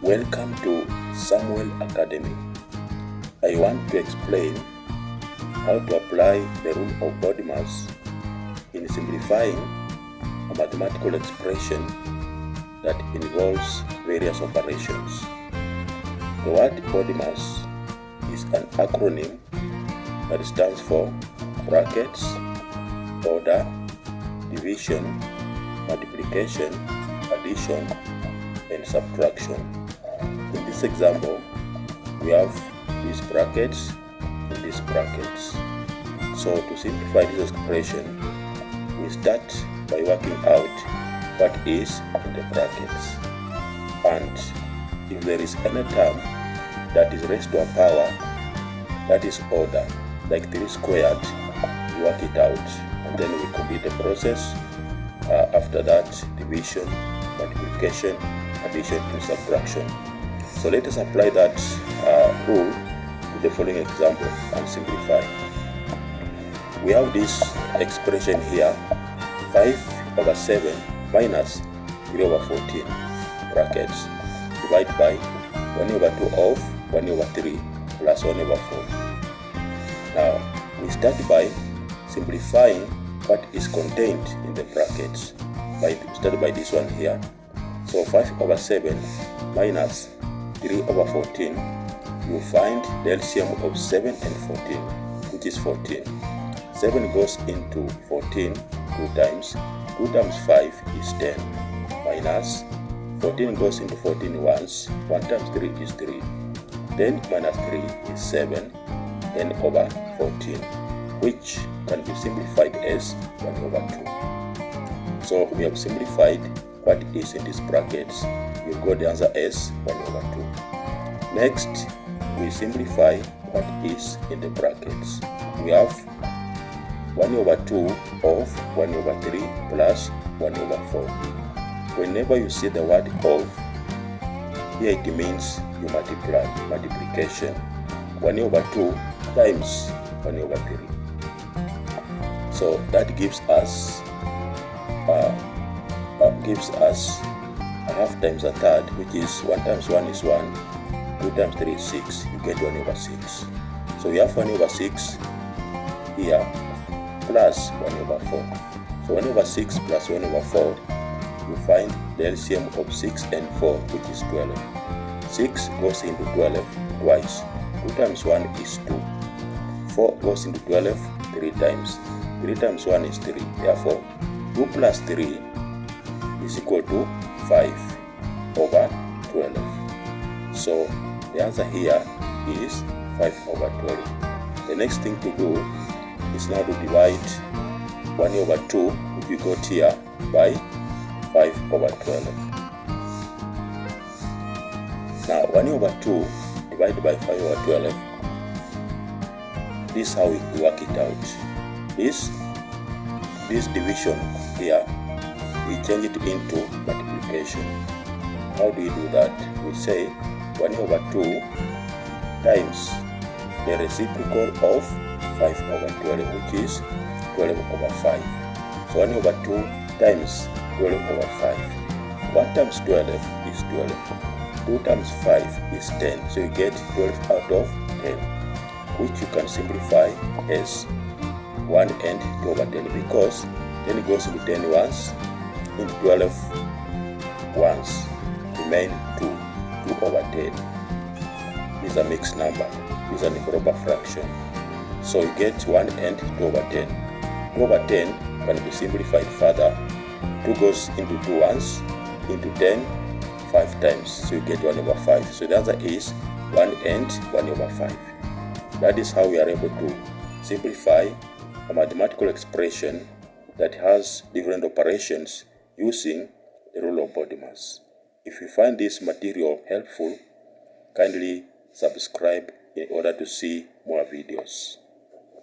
Welcome to Samuel Academy. I want to explain how to apply the rule of Bodmas in simplifying a mathematical expression that involves various operations. The word Bodmas is an acronym that stands for brackets, order, division, multiplication, addition, and subtraction. In this example, we have these brackets and these brackets. So to simplify this expression, we start by working out what is in the brackets. And if there is any term that is raised to a power that is order, like 3 squared, we work it out, and then we complete the process. After that, division, multiplication, addition, and subtraction. So let us apply that rule to the following example and simplify. We have this expression here, 5 over 7 minus 3 over 14, brackets, divided by 1 over 2 of 1 over 3 plus 1 over 4. Now, we start by simplifying what is contained in the brackets. Started by this one here. So 5 over 7 minus 3 over 14, you find the LCM of 7 and 14, which is 14. 7 goes into 14 2 times. 2 times 5 is 10, minus 14 goes into 14 once. 1 times 3 is 3. 10 minus 3 is 7, 10 over 14, which can be simplified as 1 over 2. So we have simplified what is in these brackets. We've got the answer as 1 over 2. Next, we simplify what is in the brackets. We have 1 over 2 of 1 over 3 plus 1 over 4. Whenever you see the word of, here it means you multiply, multiplication. 1 over 2 times 1 over 3. So that gives us a half times a third, which is 1 times 1 is 1, 2 times 3 is 6, you get 1 over 6. So we have 1 over 6 here plus 1 over 4. So 1 over 6 plus 1 over 4, you find the LCM of 6 and 4, which is 12. 6 goes into 12 twice. 2 times 1 is 2. 4 goes into 12 3 times. 3 times 1 is 3. Therefore, 2 plus 3 is equal to 5 over 12. So the answer here is 5 over 12. The next thing to do is now to divide 1 over 2, which we got here, by 5 over 12. Now 1 over 2 divided by 5 over 12, this is how we work it out. This division here, we change it into multiplication. How do you do that? We say 1 over 2 times the reciprocal of 5 over 12, which is 12 over 5. So 1 over 2 times 12 over 5. 1 times 12 is 12. 2 times 5 is 10. So you get 12 out of 10, which you can simplify as 1 and 2 over 10, because 10 goes into 10 once, into 12 once, remain 2 over 10. This is a mixed number. This is an improper fraction. So you get 1 and 2 over 10. 2 over 10 can be simplified further. 2 goes into 2 once, into 10 5 times. So you get 1 over 5. So the answer is 1 and 1 over 5. That is how we are able to simplify a mathematical expression that has different operations using the rule of Bodmas. If you find this material helpful, kindly subscribe in order to see more videos.